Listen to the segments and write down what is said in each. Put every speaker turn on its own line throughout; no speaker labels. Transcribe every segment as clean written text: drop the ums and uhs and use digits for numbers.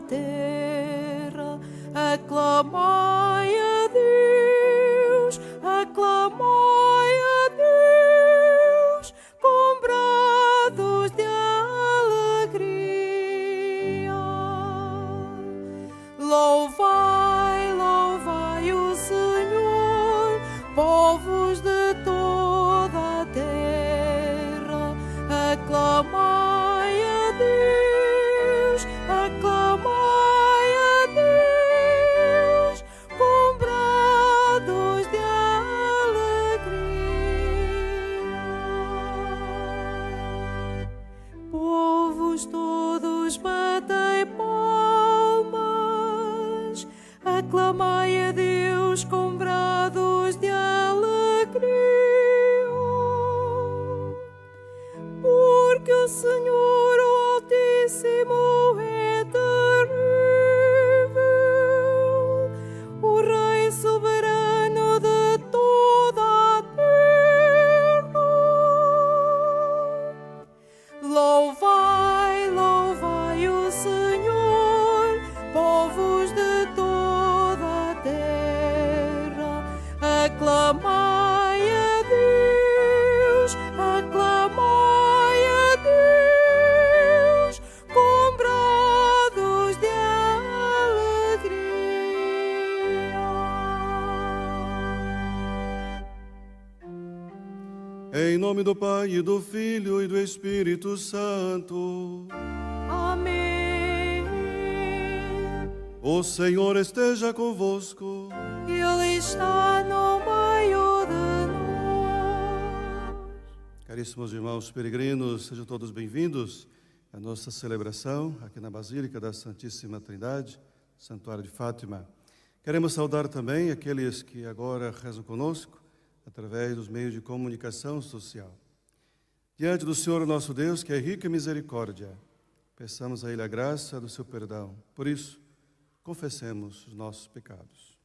terra, aclamai a Deus, aclamai a Deus, com brados de alegria. Louvai, louvai o Senhor, povos de toda a terra, aclamai a Deus, aclamai a Deus, com brados de alegria. Povos todos batem palmas, aclamai a Deus com brados de alegria, porque o Senhor, o Altíssimo, é terrível, o Rei soberano de toda a terra. Louvai, louvai o Senhor, povos de toda a terra, aclamai a Deus, aclamai a Deus, com brados de alegria.
Em nome do Pai, e do Filho e do Espírito Santo.
Amém.
O Senhor esteja convosco.
Ele está no meio de nós.
Caríssimos irmãos peregrinos, sejam todos bem-vindos à nossa celebração aqui na Basílica da Santíssima Trindade, Santuário de Fátima. Queremos saudar também aqueles que agora rezam conosco através dos meios de comunicação social. Diante do Senhor nosso Deus, que é rico em misericórdia, peçamos a Ele a graça do seu perdão. Por isso, confessemos os nossos pecados.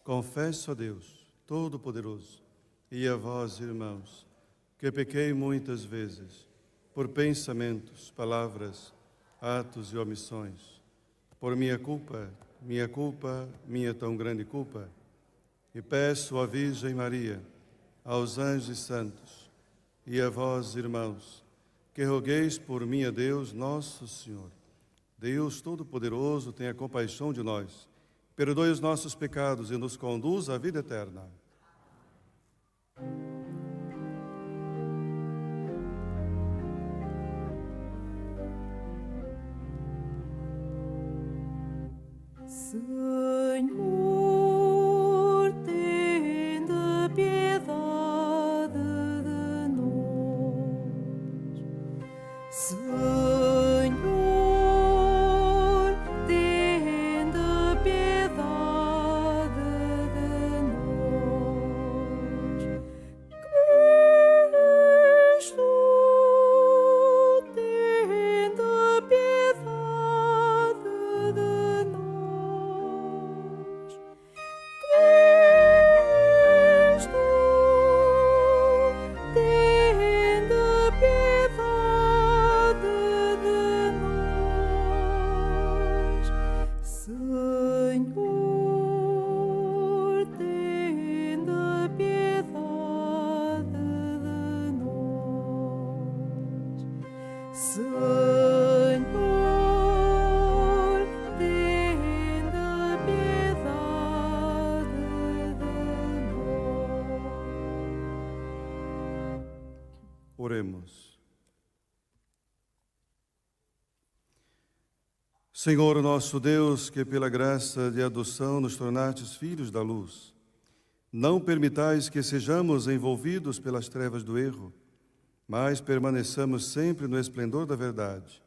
Confesso a Deus Todo-Poderoso e a vós, irmãos, que pequei muitas vezes, por pensamentos, palavras, atos e omissões, por minha culpa, minha tão grande culpa, e peço à Virgem Maria, aos anjos e santos, e a vós, irmãos, que rogueis por mim a Deus nosso Senhor. Deus Todo-Poderoso, tenha compaixão de nós, perdoe os nossos pecados e nos conduz à vida eterna.
Senhor, tende piedade de nós. Senhor, tende piedade de nós. Cristo, tende piedade de nós. Cristo, tende piedade de nós. Senhor, tende piedade de nós. Senhor, tende piedade de nós.
Oremos. Senhor nosso Deus, que pela graça de adoção nos tornastes filhos da luz, não permitais que sejamos envolvidos pelas trevas do erro, mas permaneçamos sempre no esplendor da verdade.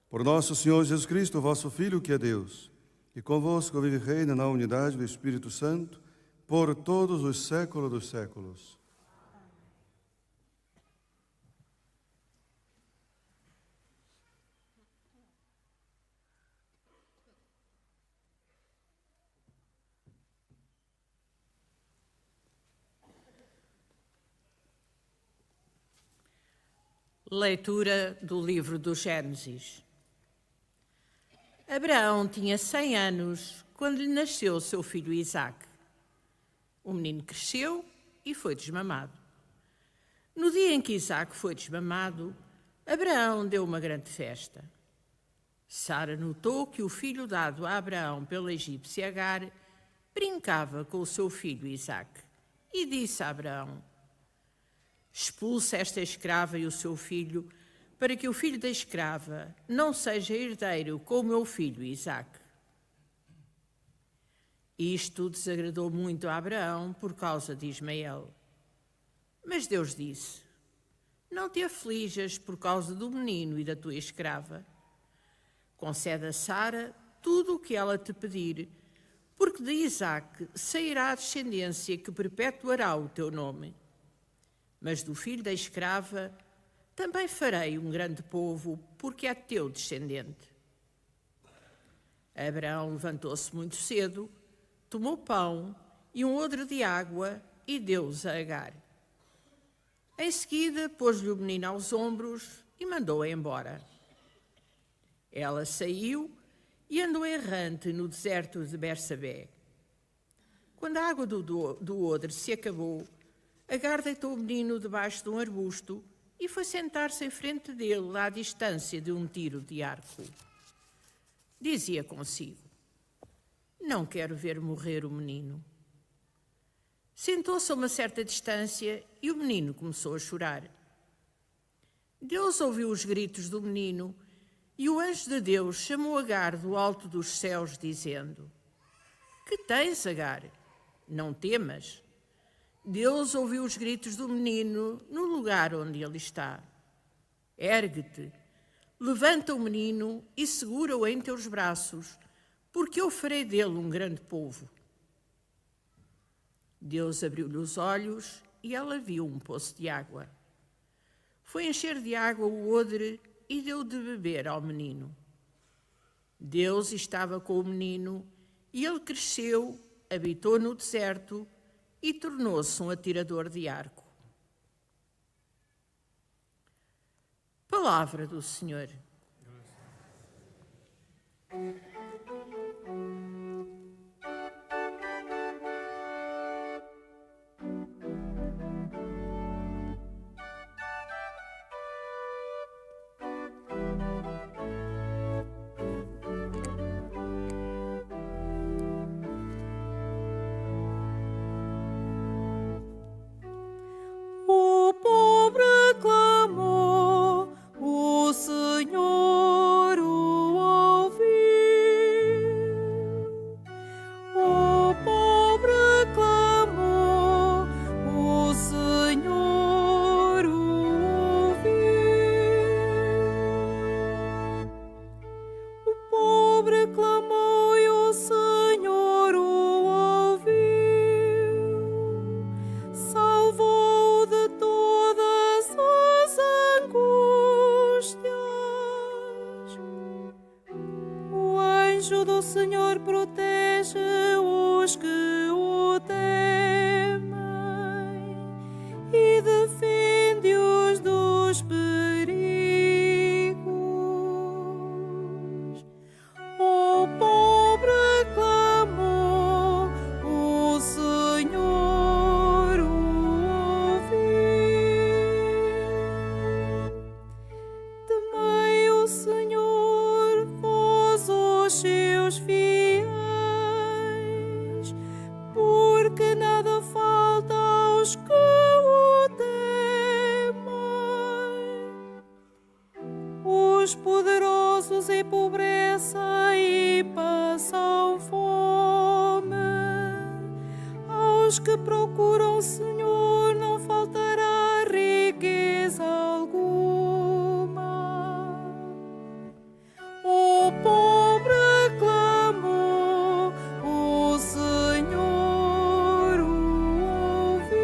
Por nosso Senhor Jesus Cristo, vosso Filho, que é Deus, e convosco vive e reina na unidade do Espírito Santo, por todos os séculos dos séculos.
Leitura do livro do Gênesis. Abraão tinha 100 anos quando lhe nasceu seu filho Isaque. O menino cresceu e foi desmamado. No dia em que Isaque foi desmamado, Abraão deu uma grande festa. Sara notou que o filho dado a Abraão pela egípcia Agar brincava com o seu filho Isaque e disse a Abraão: expulsa esta escrava e o seu filho, para que o filho da escrava não seja herdeiro com o meu filho Isaque. Isto desagradou muito a Abraão por causa de Ismael. Mas Deus disse: não te aflijas por causa do menino e da tua escrava. Concede a Sara tudo o que ela te pedir, porque de Isaque sairá a descendência que perpetuará o teu nome. Mas do filho da escrava também farei um grande povo, porque é teu descendente. Abraão levantou-se muito cedo, tomou pão e um odre de água e deu-os a Agar. Em seguida, pôs-lhe o menino aos ombros e mandou-a embora. Ela saiu e andou errante no deserto de Bersabé. Quando a água do odre se acabou, Agar deitou o menino debaixo de um arbusto e foi sentar-se em frente dele à distância de um tiro de arco. Dizia consigo: não quero ver morrer o menino. Sentou-se a uma certa distância e o menino começou a chorar. Deus ouviu os gritos do menino e o anjo de Deus chamou Agar do alto dos céus, dizendo: que tens, Agar? Não temas. Deus ouviu os gritos do menino no lugar onde ele está. Ergue-te, levanta o menino e segura-o em teus braços, porque eu farei dele um grande povo. Deus abriu-lhe os olhos e ela viu um poço de água. Foi encher de água o odre e deu de beber ao menino. Deus estava com o menino e ele cresceu, habitou no deserto e tornou-se um atirador de arco. Palavra do Senhor.
O pobre clamou, o Senhor o ouviu. O pobre clamou, o Senhor o ouviu. O pobre clamou e o Senhor o ouviu. Salvou de todas as angústias. O anjo do Senhor protege os que o temem e defende-os dos perigos. O pobre clamou, o Senhor o ouviu. Temei o Senhor, vós os seus fiéis, porque nada falta aos que o temem. Os poderosos empobrecem e passam fome. Aos que procuram o Senhor não faltará riqueza alguma. O pobre clamou, o Senhor o ouviu.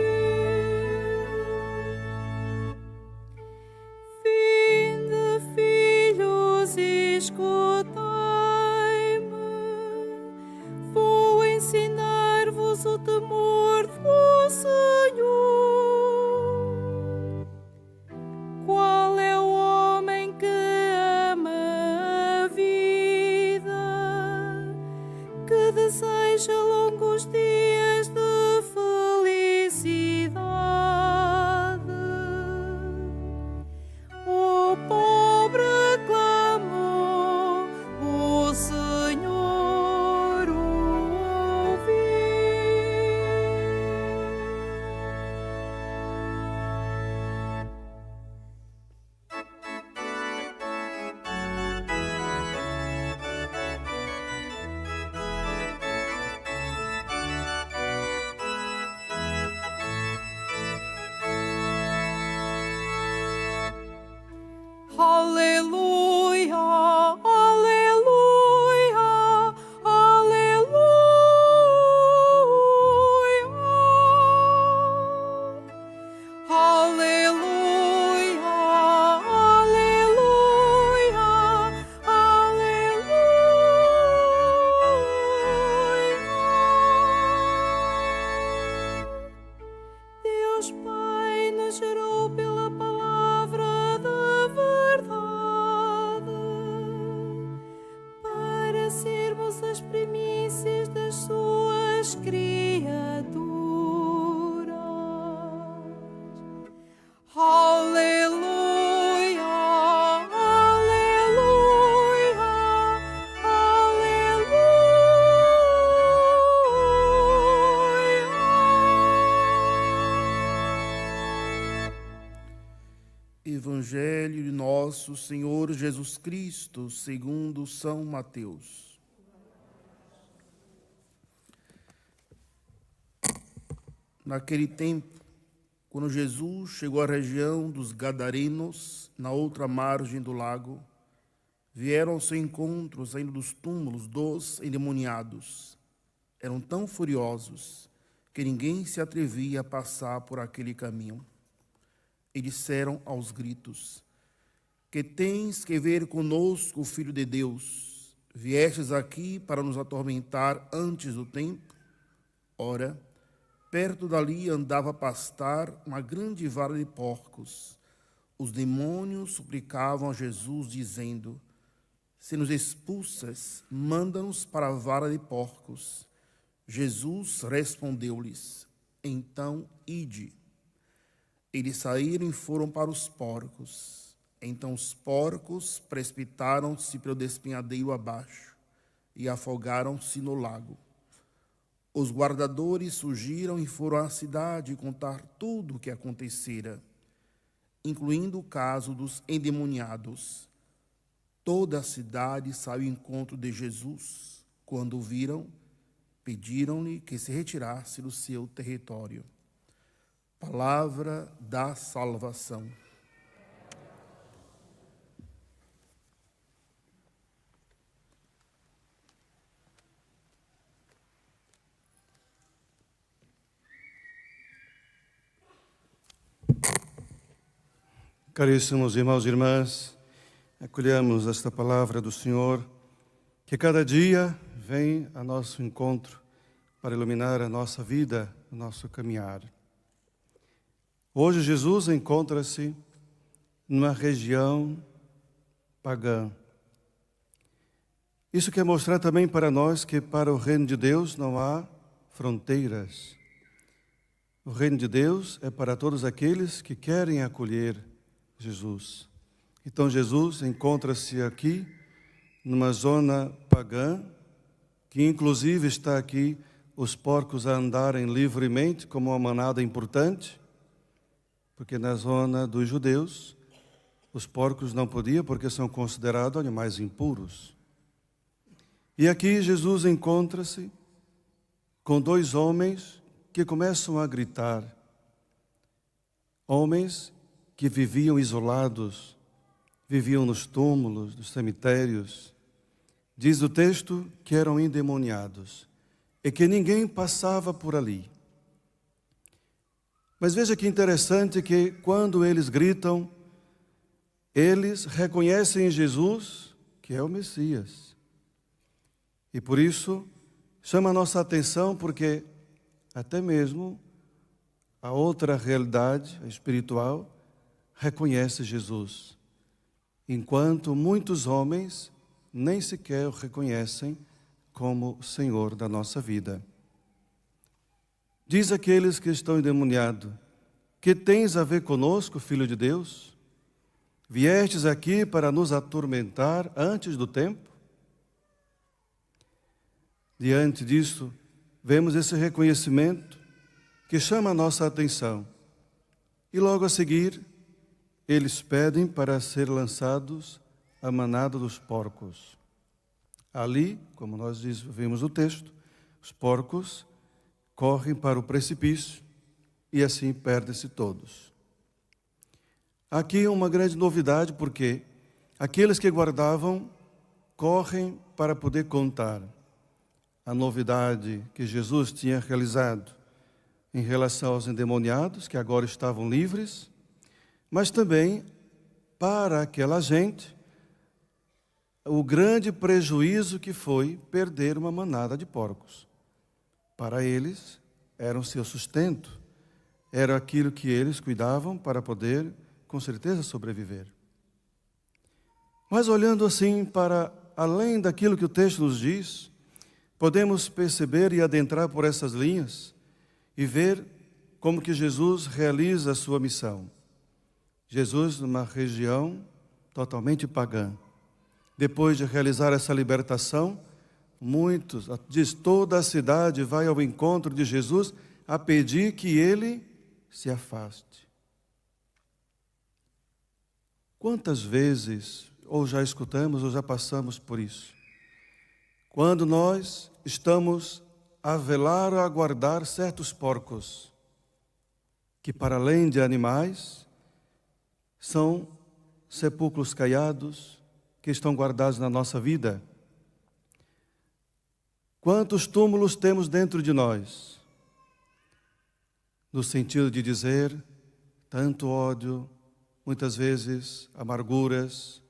Vinde, filhos, escutai-me. Vou ensinar-vos o temor do Senhor. Qual é
de nosso Senhor Jesus Cristo, segundo São Mateus. Naquele tempo, quando Jesus chegou à região dos Gadarenos, na outra margem do lago, vieram ao seu encontro, saindo dos túmulos, 2 endemoniados. Eram tão furiosos que ninguém se atrevia a passar por aquele caminho. E disseram aos gritos: que tens que ver conosco, Filho de Deus? Viestes aqui para nos atormentar antes do tempo? Ora, perto dali andava a pastar uma grande vara de porcos. Os demônios suplicavam a Jesus, dizendo: se nos expulsas, manda-nos para a vara de porcos. Jesus respondeu-lhes: então ide. Eles saíram e foram para os porcos. Então os porcos precipitaram-se pelo despenhadeiro abaixo e afogaram-se no lago. Os guardadores surgiram e foram à cidade contar tudo o que acontecera, incluindo o caso dos endemoniados. Toda a cidade saiu ao encontro de Jesus. Quando o viram, pediram-lhe que se retirasse do seu território. Palavra da salvação.
Caríssimos irmãos e irmãs, acolhemos esta palavra do Senhor, que cada dia vem a nosso encontro para iluminar a nossa vida, o nosso caminhar. Hoje Jesus encontra-se numa região pagã. Isso quer mostrar também para nós que para o reino de Deus não há fronteiras. O reino de Deus é para todos aqueles que querem acolher Jesus. Então Jesus encontra-se aqui numa zona pagã, que inclusive está aqui os porcos a andarem livremente como uma manada importante, porque na zona dos judeus os porcos não podiam porque são considerados animais impuros. E aqui Jesus encontra-se com 2 homens que começam a gritar, homens que viviam isolados, viviam nos túmulos, nos cemitérios. Diz o texto que eram endemoniados e que ninguém passava por ali. Mas veja que interessante que quando eles gritam, eles reconhecem em Jesus que é o Messias. E por isso chama a nossa atenção, porque até mesmo a outra realidade, a espiritual, reconhece Jesus, enquanto muitos homens nem sequer o reconhecem como Senhor da nossa vida. Diz aqueles que estão endemoniados: que tens a ver conosco, Filho de Deus? Viestes aqui para nos atormentar antes do tempo? Diante disso, vemos esse reconhecimento que chama a nossa atenção. E logo a seguir, eles pedem para ser lançados à manada dos porcos. Ali, como nós vimos no texto, os porcos correm para o precipício e assim perdem-se todos. Aqui uma grande novidade, porque aqueles que guardavam correm para poder contar a novidade que Jesus tinha realizado em relação aos endemoniados, que agora estavam livres, mas também para aquela gente o grande prejuízo que foi perder uma manada de porcos. Para eles, era o seu sustento, era aquilo que eles cuidavam para poder, com certeza, sobreviver. Mas olhando assim para além daquilo que o texto nos diz, podemos perceber e adentrar por essas linhas e ver como que Jesus realiza a sua missão. Jesus, numa região totalmente pagã, depois de realizar essa libertação, diz, toda a cidade vai ao encontro de Jesus a pedir que ele se afaste. Quantas vezes, ou já escutamos, ou já passamos por isso? Quando nós estamos a velar ou a guardar certos porcos, que para além de animais, são sepulcros caiados que estão guardados na nossa vida. Quantos túmulos temos dentro de nós? No sentido de dizer, tanto ódio, muitas vezes amarguras,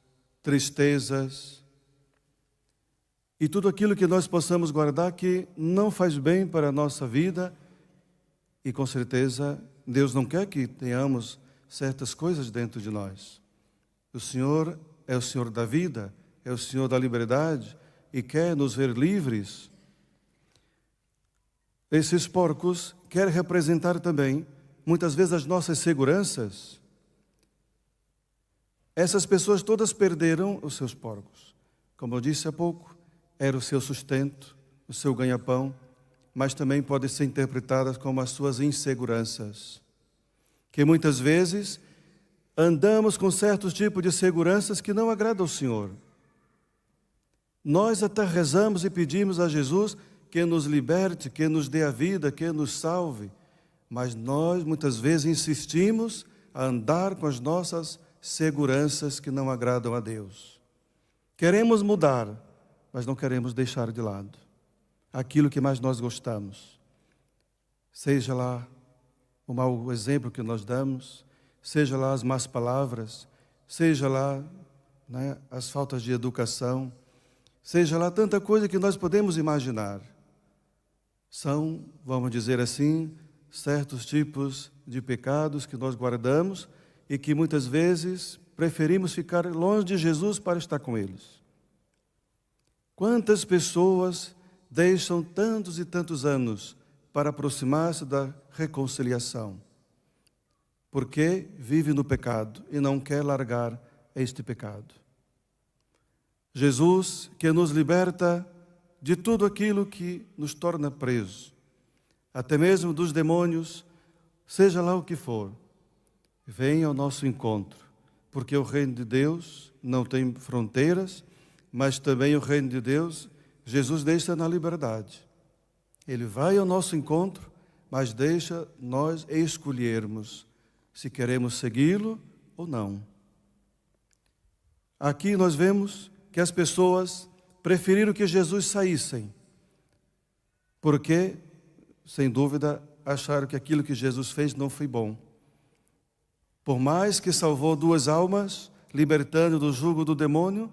tristezas, e tudo aquilo que nós possamos guardar que não faz bem para a nossa vida, e com certeza Deus não quer que tenhamos certas coisas dentro de nós. O Senhor é o Senhor da vida, é o Senhor da liberdade e quer nos ver livres. Esses porcos querem representar também, muitas vezes, as nossas seguranças. Essas pessoas todas perderam os seus porcos. Como eu disse há pouco, era o seu sustento, o seu ganha-pão, mas também podem ser interpretadas como as suas inseguranças. Que muitas vezes andamos com certos tipos de seguranças que não agradam ao Senhor. Nós até rezamos e pedimos a Jesus que nos liberte, que nos dê a vida, que nos salve. Mas nós muitas vezes insistimos a andar com as nossas seguranças que não agradam a Deus. Queremos mudar, mas não queremos deixar de lado aquilo que mais nós gostamos. Seja lá o mau exemplo que nós damos, seja lá as más palavras, seja lá as faltas de educação, seja lá tanta coisa que nós podemos imaginar. São, vamos dizer assim, certos tipos de pecados que nós guardamos e que muitas vezes preferimos ficar longe de Jesus para estar com eles. Quantas pessoas deixam tantos e tantos anos para aproximar-se da reconciliação? Porque vive no pecado e não quer largar este pecado. Jesus, que nos liberta de tudo aquilo que nos torna presos, até mesmo dos demônios, seja lá o que for, venha ao nosso encontro, porque o reino de Deus não tem fronteiras, mas também o reino de Deus, Jesus deixa na liberdade. Ele vai ao nosso encontro, mas deixa nós escolhermos se queremos segui-lo ou não. Aqui nós vemos que as pessoas preferiram que Jesus saísse, porque, sem dúvida, acharam que aquilo que Jesus fez não foi bom. Por mais que salvou 2 almas, libertando do jugo do demônio,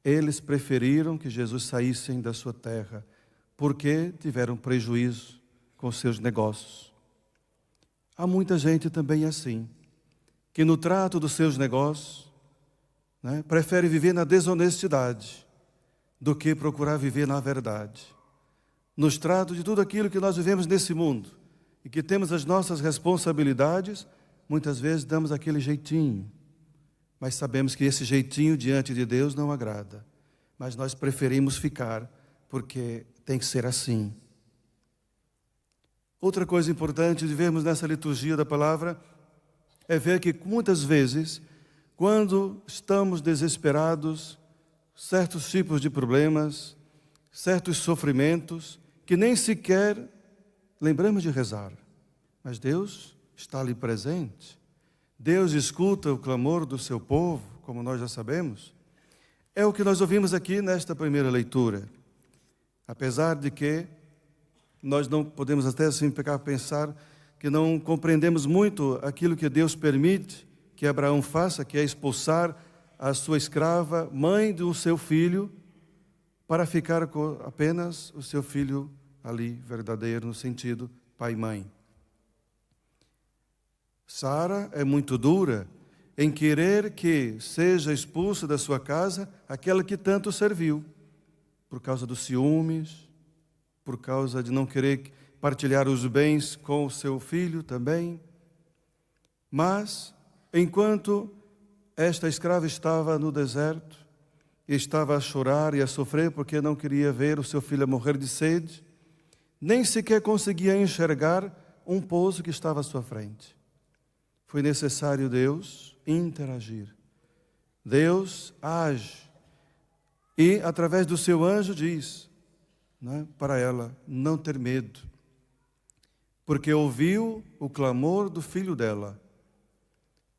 eles preferiram que Jesus saísse da sua terra, porque tiveram prejuízo com seus negócios. Há muita gente também assim, que no trato dos seus negócios, prefere viver na desonestidade do que procurar viver na verdade. Nos tratos de tudo aquilo que nós vivemos nesse mundo e que temos as nossas responsabilidades, muitas vezes damos aquele jeitinho, mas sabemos que esse jeitinho diante de Deus não agrada. Mas nós preferimos ficar, porque tem que ser assim. Outra coisa importante de vermos nessa liturgia da palavra é ver que muitas vezes, quando estamos desesperados, certos tipos de problemas, certos sofrimentos, que nem sequer lembramos de rezar, mas Deus está ali presente. Deus escuta o clamor do seu povo, como nós já sabemos. É o que nós ouvimos aqui nesta primeira leitura. Apesar de que nós não podemos até assim pecar a pensar que não compreendemos muito aquilo que Deus permite que Abraão faça, que é expulsar a sua escrava, mãe do seu filho, para ficar com apenas o seu filho ali, verdadeiro, no sentido pai e mãe. Sara é muito dura em querer que seja expulsa da sua casa aquela que tanto serviu, por causa dos ciúmes, por causa de não querer partilhar os bens com o seu filho também. Mas, enquanto esta escrava estava no deserto, e estava a chorar e a sofrer porque não queria ver o seu filho morrer de sede, nem sequer conseguia enxergar um poço que estava à sua frente. Foi necessário Deus interagir. Deus age e, através do seu anjo, diz, né, para ela não ter medo, porque ouviu o clamor do filho dela.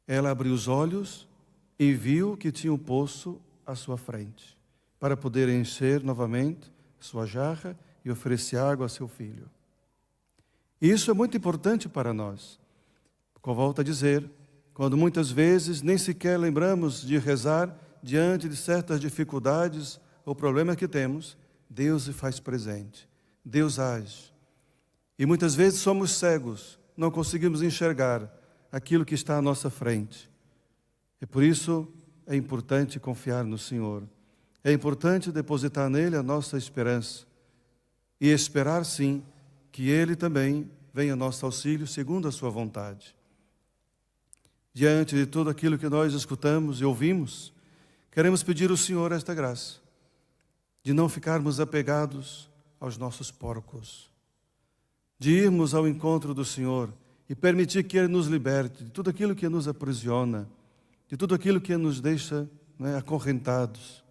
Ela abriu os olhos e viu que tinha um poço à sua frente, para poder encher novamente sua jarra e oferecer água a seu filho. E isso é muito importante para nós. Como volto a dizer, quando muitas vezes nem sequer lembramos de rezar diante de certas dificuldades ou problemas que temos, Deus se faz presente, Deus age. E muitas vezes somos cegos, não conseguimos enxergar aquilo que está à nossa frente. E por isso é importante confiar no Senhor. É importante depositar nele a nossa esperança e esperar, sim, que Ele também venha ao nosso auxílio segundo a sua vontade. Diante de tudo aquilo que nós escutamos e ouvimos, queremos pedir ao Senhor esta graça, de não ficarmos apegados aos nossos porcos, de irmos ao encontro do Senhor e permitir que Ele nos liberte de tudo aquilo que nos aprisiona, de tudo aquilo que nos deixa, né, acorrentados.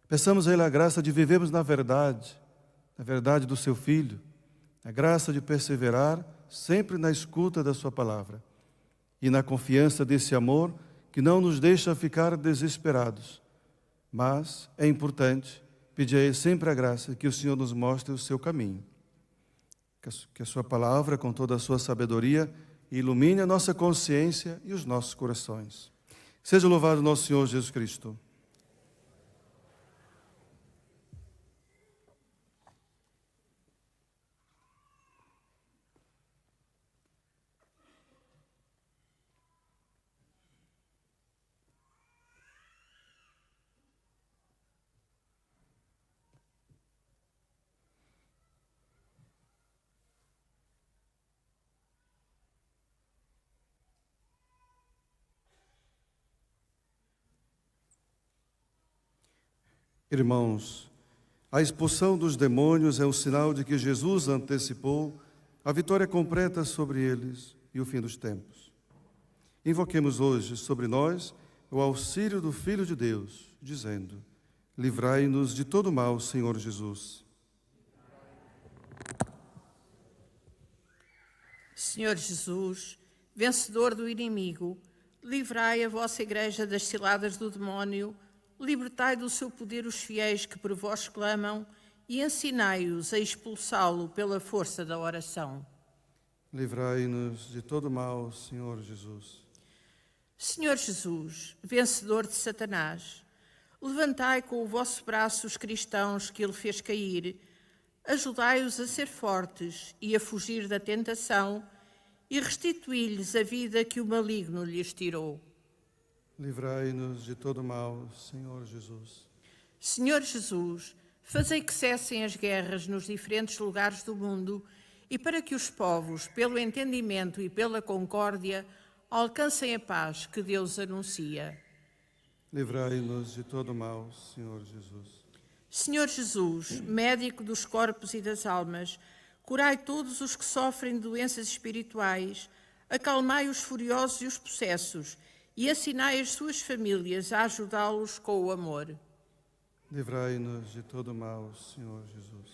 Peçamos a Ele a graça de vivermos na verdade do Seu Filho, a graça de perseverar sempre na escuta da Sua palavra e na confiança desse amor que não nos deixa ficar desesperados. Mas é importante pedir a Ele sempre a graça que o Senhor nos mostre o seu caminho. Que a Sua palavra, com toda a sua sabedoria, ilumine a nossa consciência e os nossos corações. Seja louvado nosso Senhor Jesus Cristo. Irmãos, a expulsão dos demônios é um sinal de que Jesus antecipou a vitória completa sobre eles e o fim dos tempos. Invoquemos hoje sobre nós o auxílio do Filho de Deus, dizendo: livrai-nos de todo mal, Senhor Jesus.
Senhor Jesus, vencedor do inimigo, livrai a vossa Igreja das ciladas do demónio, libertai do seu poder os fiéis que por vós clamam e ensinai-os a expulsá-lo pela força da oração.
Livrai-nos de todo mal, Senhor Jesus.
Senhor Jesus, vencedor de Satanás, levantai com o vosso braço os cristãos que ele fez cair, ajudai-os a ser fortes e a fugir da tentação e restituí-lhes a vida que o maligno lhes tirou.
Livrai-nos de todo mal, Senhor Jesus.
Senhor Jesus, fazei que cessem as guerras nos diferentes lugares do mundo e para que os povos, pelo entendimento e pela concórdia, alcancem a paz que Deus anuncia.
Livrai-nos de todo mal, Senhor Jesus.
Senhor Jesus, médico dos corpos e das almas, curai todos os que sofrem de doenças espirituais, acalmai os furiosos e os possessos e assinai as suas famílias a ajudá-los com o amor.
Livrai-nos de todo mal, Senhor Jesus.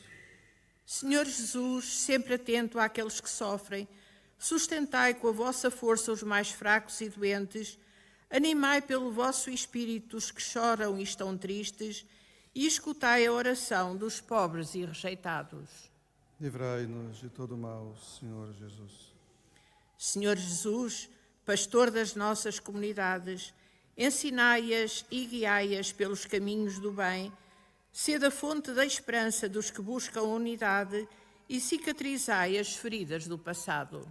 Senhor Jesus, sempre atento àqueles que sofrem, sustentai com a vossa força os mais fracos e doentes, animai pelo vosso Espírito os que choram e estão tristes, e escutai a oração dos pobres e rejeitados.
Livrai-nos de todo mal, Senhor Jesus.
Senhor Jesus, pastor das nossas comunidades, ensinai-as e guiai-as pelos caminhos do bem, sede a fonte da esperança dos que buscam unidade e cicatrizai as feridas do passado.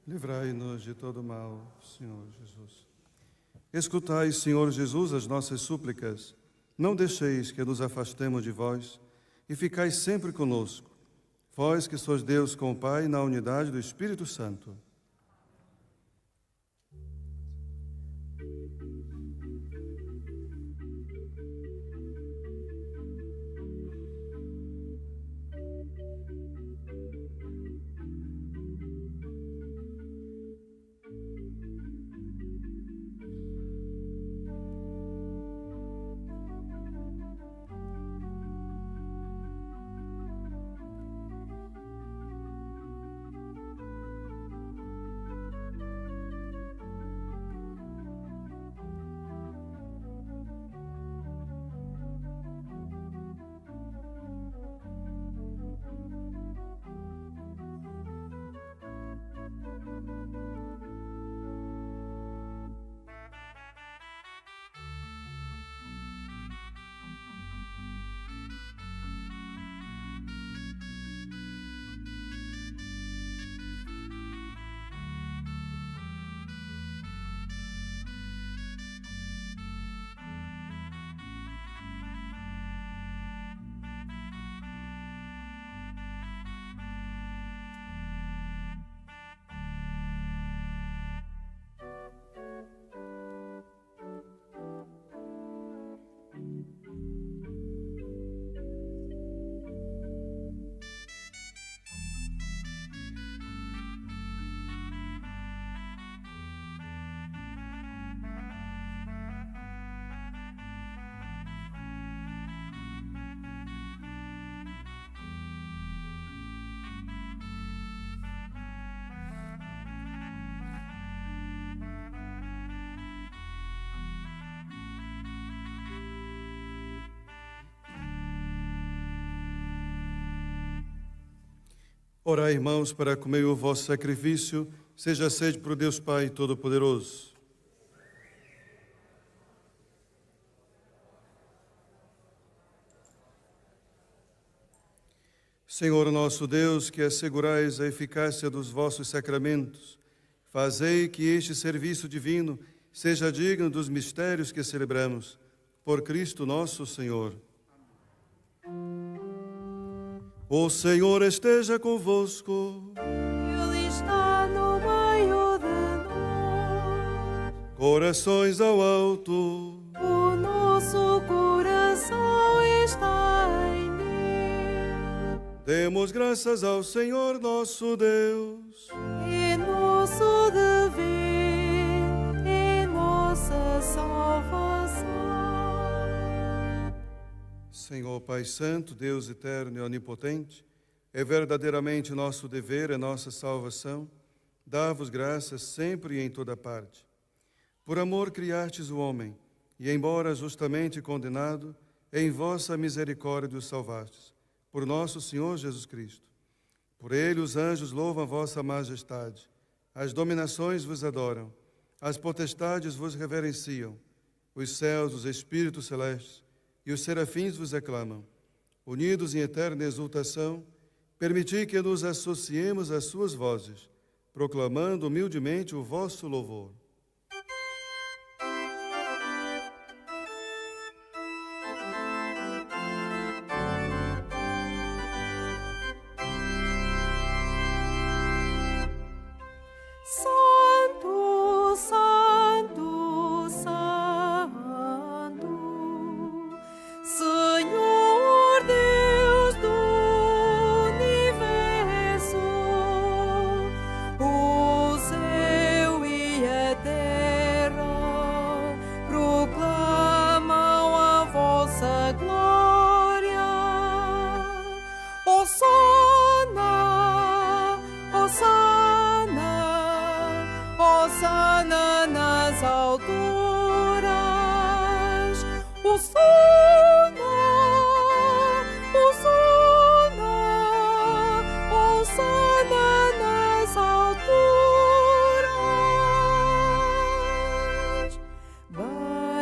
Livrai-nos de todo mal, Senhor Jesus. Escutai, Senhor Jesus, as nossas súplicas. Não deixeis que nos afastemos de vós e ficai sempre conosco, vós que sois Deus com o Pai na unidade do Espírito Santo. Orai, irmãos, para comer o vosso sacrifício, seja aceito por Deus Pai Todo-Poderoso. Senhor nosso Deus, que assegurais a eficácia dos vossos sacramentos, fazei que este serviço divino seja digno dos mistérios que celebramos. Por Cristo nosso Senhor. O Senhor esteja convosco.
Ele está no meio de nós.
Corações ao alto.
O nosso coração está em Deus.
Demos graças ao Senhor nosso Deus.
É nosso dever, é nossa salvação.
Senhor Pai Santo, Deus eterno e onipotente, é verdadeiramente nosso dever, é nossa salvação, dar-vos graças sempre e em toda parte. Por amor criastes o homem, e embora justamente condenado, em vossa misericórdia o salvastes, por nosso Senhor Jesus Cristo. Por ele os anjos louvam a vossa majestade, as dominações vos adoram, as potestades vos reverenciam, os céus, os espíritos celestes, e os serafins vos aclamam. Unidos em eterna exultação, permiti que nos associemos às suas vozes, proclamando humildemente o vosso louvor.
Santo, Santo, Santo, Senhor Deus do universo, o céu e a terra proclamam a vossa glória. Hosana, Hosana, Hosana nas alturas. Hosana, Hosana, Hosana nas alturas.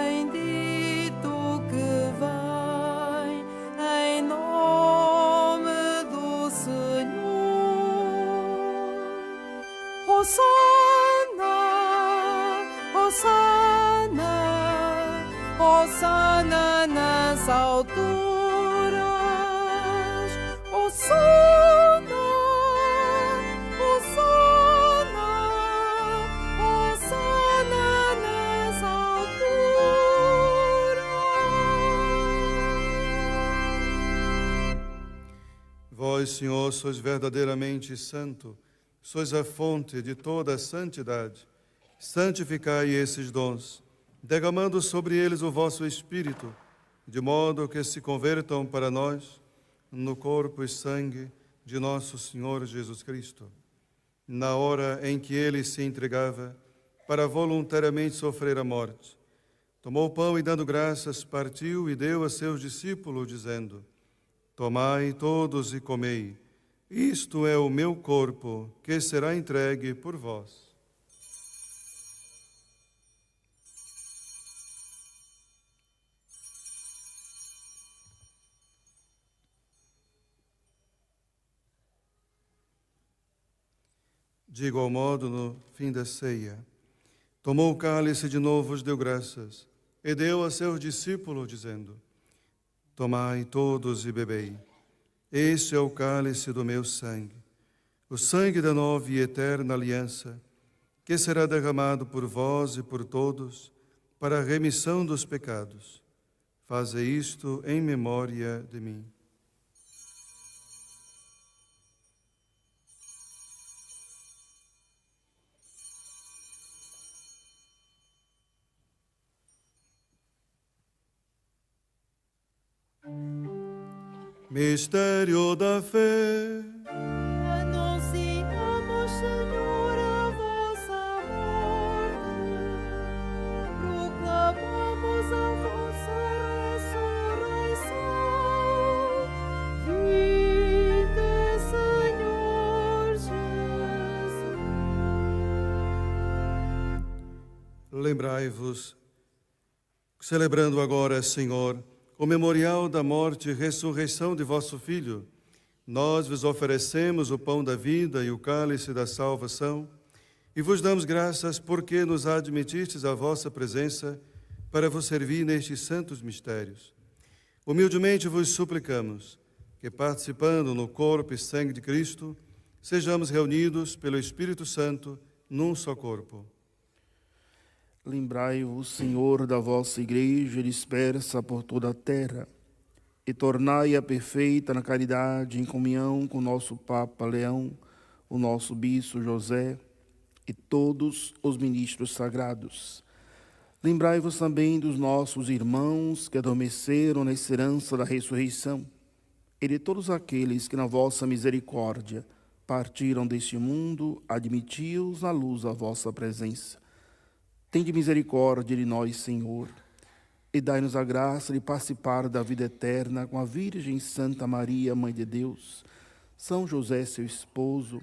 Bendito que vem em nome do Senhor. Hosana, Hosana, Hosana nas alturas. Hosana, Hosana, Hosana nas alturas.
Vós, Senhor, sois verdadeiramente santo, sois a fonte de toda a santidade. Santificai esses dons, derramando sobre eles o vosso Espírito, de modo que se convertam para nós no corpo e sangue de nosso Senhor Jesus Cristo. Na hora em que ele se entregava para voluntariamente sofrer a morte, tomou o pão e, dando graças, partiu e deu a seus discípulos, dizendo: Tomai todos e comei, isto é o meu corpo, que será entregue por vós. De igual modo, no fim da ceia, tomou o cálice de novo, vos deu graças, e deu a seus discípulos, dizendo: Tomai todos e bebei. Este é o cálice do meu sangue, o sangue da nova e eterna aliança, que será derramado por vós e por todos para a remissão dos pecados. Fazei isto em memória de mim. Mistério da fé.
Anunciamos, Senhor, a vossa morte, proclamamos a vossa ressurreição. Vinde, Senhor.
Lembrai-vos, celebrando agora, Senhor, o memorial da morte e ressurreição de vosso Filho, nós vos oferecemos o pão da vida e o cálice da salvação, e vos damos graças porque nos admitistes à vossa presença para vos servir nestes santos mistérios. Humildemente vos suplicamos que, participando no corpo e sangue de Cristo, sejamos reunidos pelo Espírito Santo num só corpo.
Lembrai-vos, Senhor, da vossa Igreja dispersa por toda a terra e tornai-a perfeita na caridade, em comunhão com o nosso Papa Leão, o nosso Bispo José e todos os ministros sagrados. Lembrai-vos também dos nossos irmãos que adormeceram na esperança da ressurreição e de todos aqueles que na vossa misericórdia partiram deste mundo, admiti-os na luz da vossa presença. Tende misericórdia de nós, Senhor, e dai-nos a graça de participar da vida eterna com a Virgem Santa Maria, Mãe de Deus, São José, seu esposo,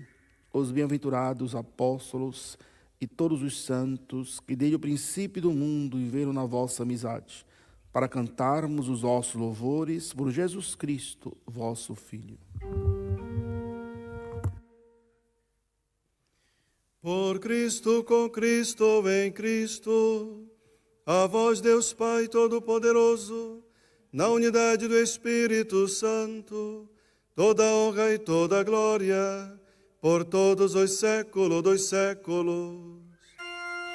os bem-aventurados apóstolos e todos os santos que desde o princípio do mundo viveram na vossa amizade, para cantarmos os vossos louvores por Jesus Cristo, vosso Filho.
Por Cristo, com Cristo, em Cristo, a vós, Deus Pai Todo-Poderoso, na unidade do Espírito Santo, toda honra e toda glória, por todos os séculos dos séculos.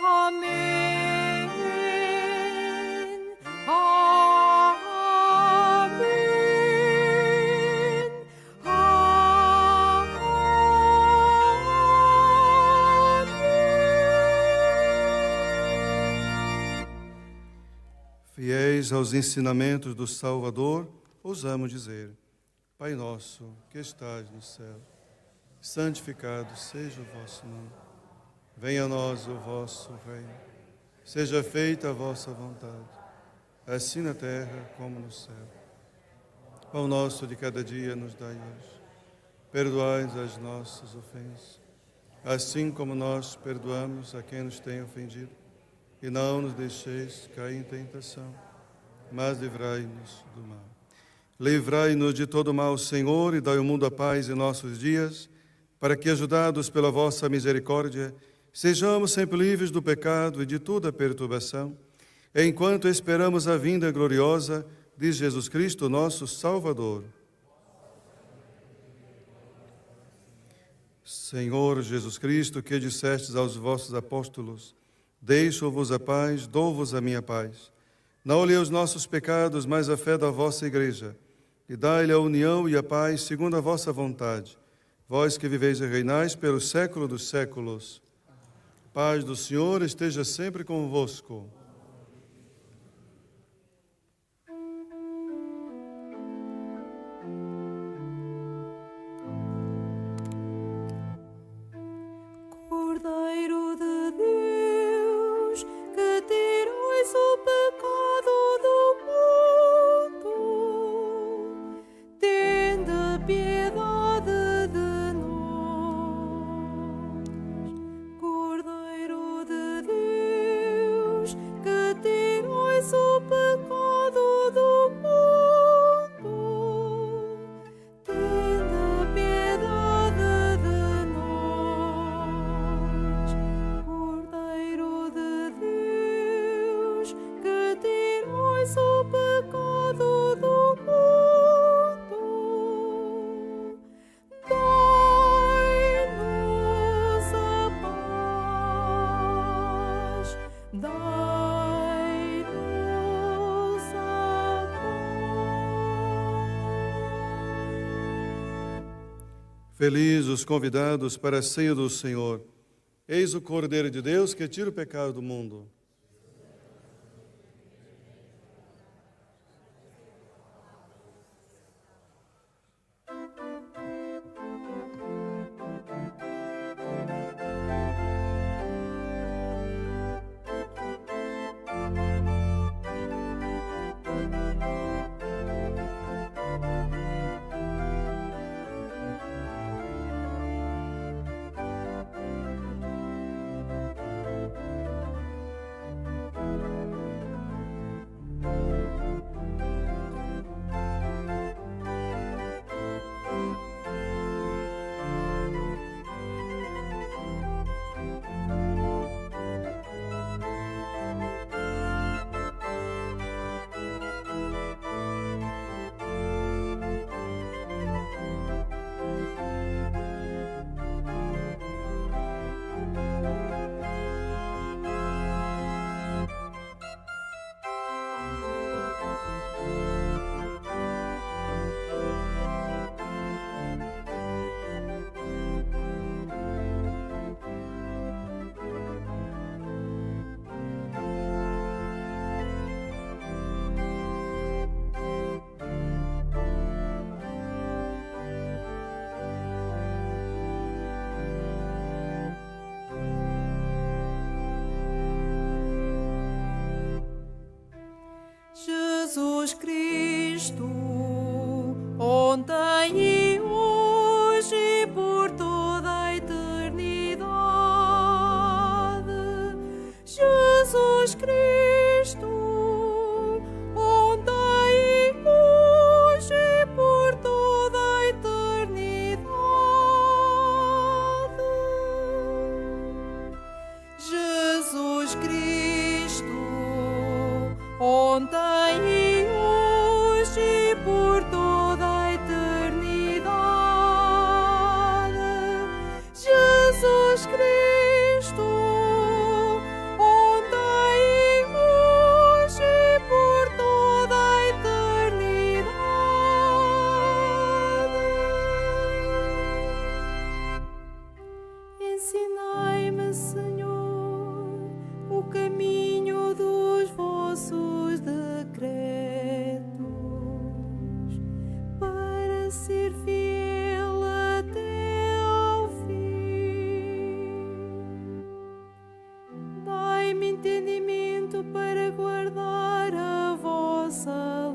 Amém.
Fiéis aos ensinamentos do Salvador, ousamos dizer: Pai nosso, que estais no céu, santificado seja o vosso nome. Venha a nós o vosso reino. Seja feita a vossa vontade, assim na terra como no céu. Pão nosso de cada dia nos dai hoje. Perdoai as nossas ofensas, assim como nós perdoamos a quem nos tem ofendido. E não nos deixeis cair em tentação, mas livrai-nos do mal. Livrai-nos de todo mal, Senhor, e dai ao mundo a paz em nossos dias, para que, ajudados pela vossa misericórdia, sejamos sempre livres do pecado e de toda perturbação, enquanto esperamos a vinda gloriosa de Jesus Cristo, nosso Salvador. Senhor Jesus Cristo, que dissestes aos vossos apóstolos: deixo-vos a paz, dou-vos a minha paz. Não olhei os nossos pecados, mas a fé da vossa Igreja, e dai-lhe a união e a paz segundo a vossa vontade. Vós que viveis e reinais pelo século dos séculos. Paz do Senhor esteja sempre convosco.
Cordeiro de Deus, que tirais o pecado do mundo, tende piedade de nós. Cordeiro de Deus, que tirais o pecado do mundo, tende piedade de nós. Cordeiro de Deus, que tirais o pecado do mundo, dai-nos a paz, dai-nos a paz.
Felizes os convidados para a ceia do Senhor. Eis o Cordeiro de Deus que tira o pecado do mundo.
Jesus Cristo, ontem e hoje e por toda a eternidade. Jesus Cristo, ontem e hoje e por toda a eternidade. Jesus Cristo, ontem e hoje e por toda a eternidade. Jesus Cristo, ontem e hoje e por toda a eternidade. Ensinai-me, Senhor, o caminho dos vossos decretos, para ser fiel até ao fim. Dai-me entendimento para guardar a vossa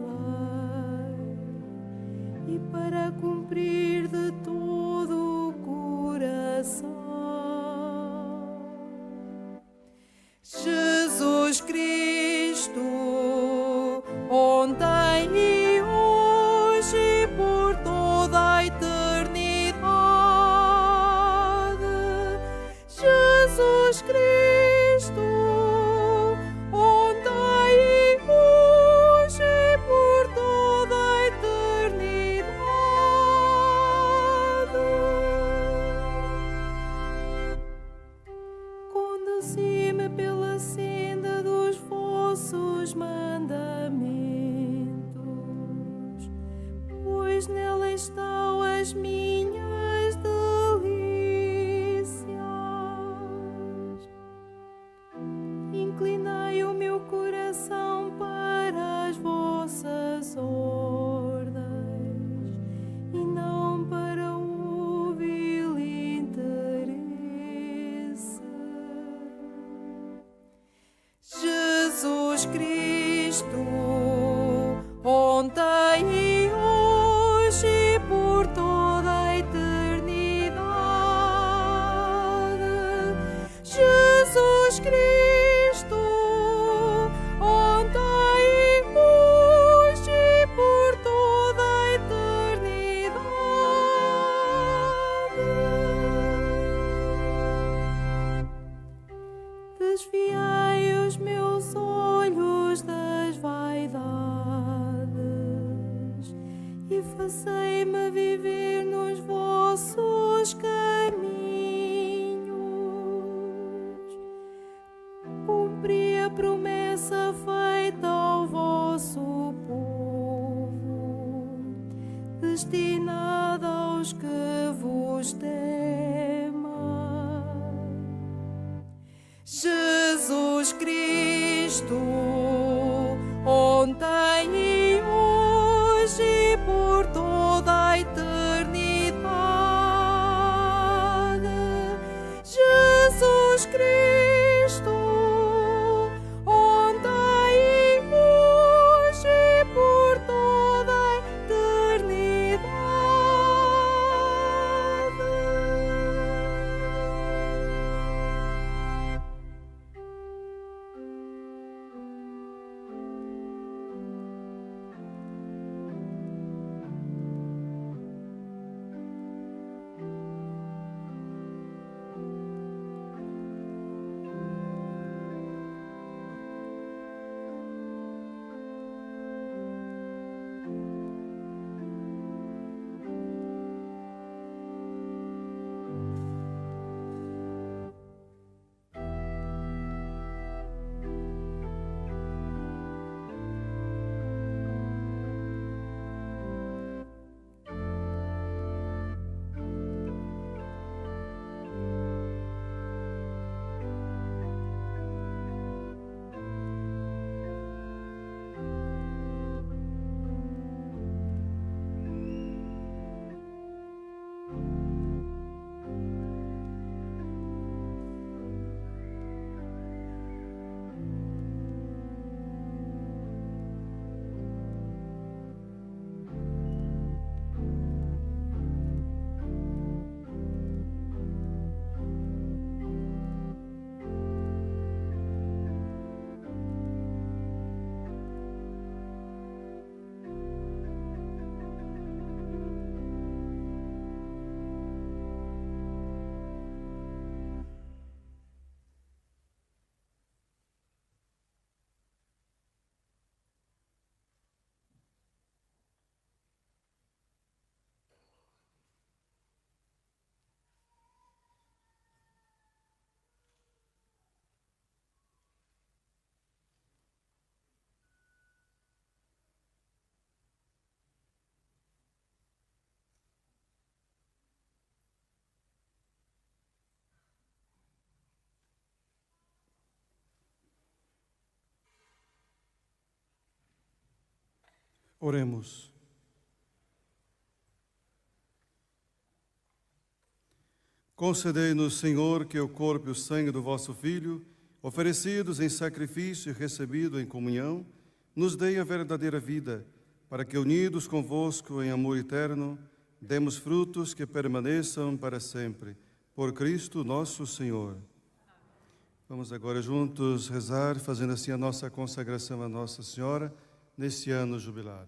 lei e para cumprir de todo o coração. Jesus Cristo, ontem e hoje e por toda a eternidade. Jesus Cristo, ontem e hoje e por toda a eternidade. Conduzi-me pela senda dos vossos mandamentos, pois nela estão as minhas delícias. Inclinai o meu coração para as vossas ordens e não para o vil interesse. Jesus Cristo, ontem e hoje e por toda a eternidade. Jesus Cristo, ontem e hoje e por toda a eternidade. Desviai os meus olhos das vaidades e fazei-me viver nos vossos caminhos. Cumpri a promessa feita ao vosso povo, destinada aos que vos temem. Jesus Cristo, ontem e hoje e por toda a eternidade. Jesus Cristo, ontem e hoje e por toda a eternidade.
Oremos. Concedei-nos, Senhor, que o corpo e o sangue do vosso Filho, oferecidos em sacrifício e recebido em comunhão, nos dê a verdadeira vida, para que, unidos convosco em amor eterno, demos frutos que permaneçam para sempre. Por Cristo nosso Senhor. Vamos agora juntos rezar, fazendo assim a nossa consagração a Nossa Senhora, neste ano jubilar.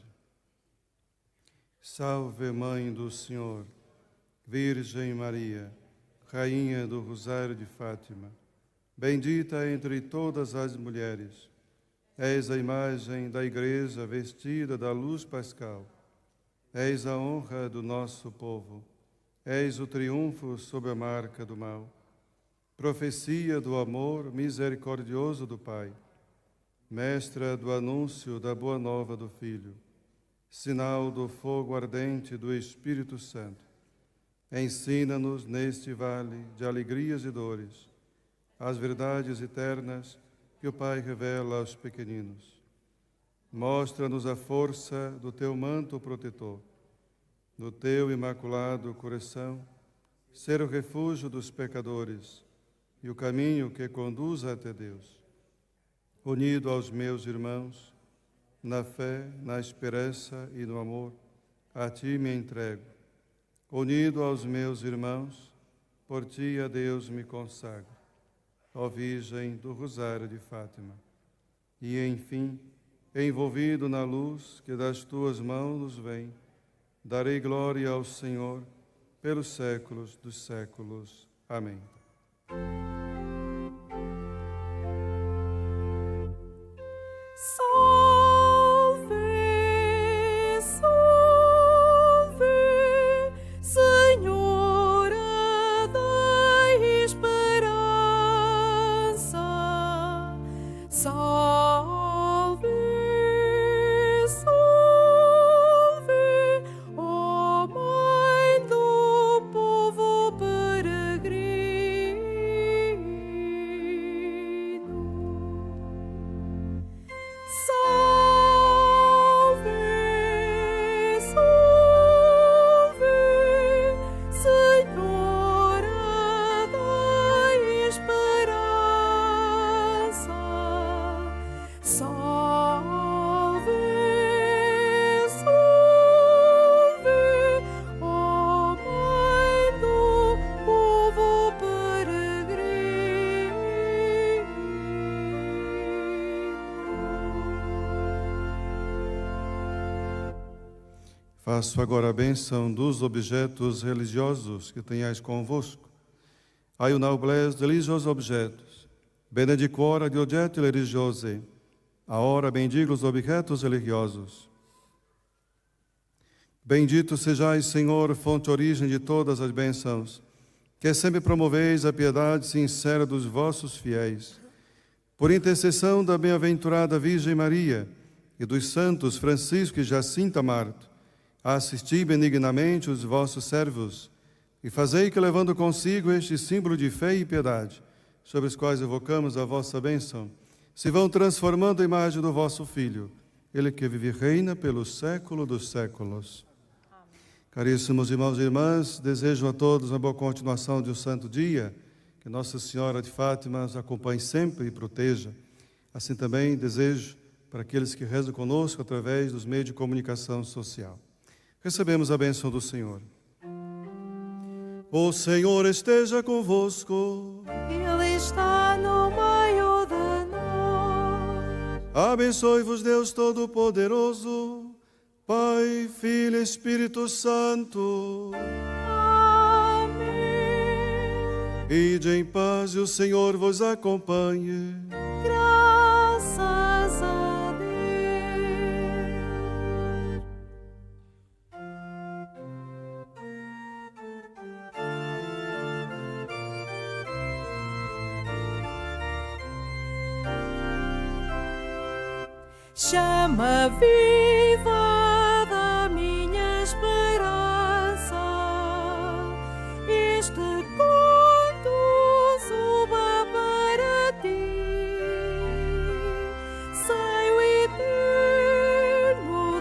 Salve, Mãe do Senhor, Virgem Maria, Rainha do Rosário de Fátima, bendita entre todas as mulheres, és a imagem da Igreja vestida da luz pascal, és a honra do nosso povo, és o triunfo sob a marca do mal, profecia do amor misericordioso do Pai, mestra do anúncio da boa nova do Filho, sinal do fogo ardente do Espírito Santo. Ensina-nos neste vale de alegrias e dores as verdades eternas que o Pai revela aos pequeninos. Mostra-nos a força do teu manto protetor, do teu imaculado coração, ser o refúgio dos pecadores e o caminho que conduz até Deus. Unido aos meus irmãos, na fé, na esperança e no amor, a ti me entrego. Unido aos meus irmãos, por ti a Deus me consagro, ó Virgem do Rosário de Fátima. E, enfim, envolvido na luz que das tuas mãos nos vem, darei glória ao Senhor pelos séculos dos séculos. Amém. Faço agora a bênção dos objetos religiosos que tenhais convosco. Ai o nobles religiosos objetos, benedicora de oggetti religiosi, a ora bendigo os objetos religiosos. Bendito sejais, Senhor, fonte e origem de todas as bênçãos, que sempre promoveis a piedade sincera dos vossos fiéis. Por intercessão da bem-aventurada Virgem Maria e dos santos Francisco e Jacinta Marto, assisti benignamente os vossos servos e fazei que, levando consigo este símbolo de fé e piedade, sobre os quais evocamos a vossa bênção, se vão transformando a imagem do vosso Filho, Ele que vive e reina pelos séculos dos séculos. Amém. Caríssimos irmãos e irmãs, desejo a todos uma boa continuação de um santo dia, que Nossa Senhora de Fátima os acompanhe sempre e proteja. Assim também desejo para aqueles que rezam conosco através dos meios de comunicação social. Recebemos a bênção do Senhor. O Senhor esteja convosco.
Ele está no meio de nós.
Abençoe-vos Deus Todo-Poderoso, Pai, Filho e Espírito Santo.
Amém.
Ide em paz e o Senhor vos acompanhe.
Graças a Deus. Chama viva da minha esperança, este canto suba para ti, sei o eterno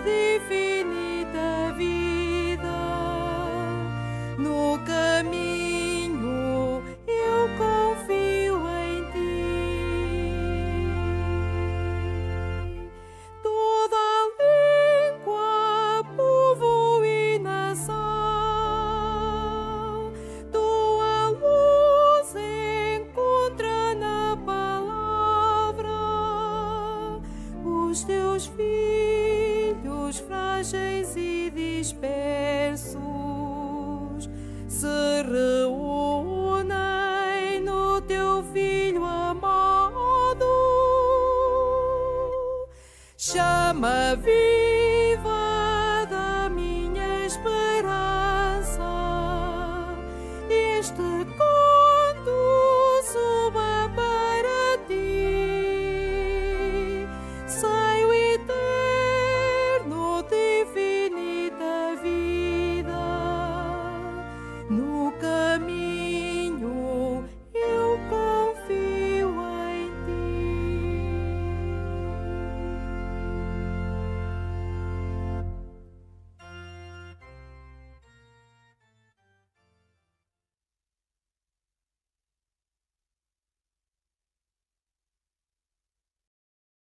frágeis e dispersos se reúnem no teu Filho amado. Chama viva da minha esperança, este canto suba para ti, seio eterno de infinita vida, no caminho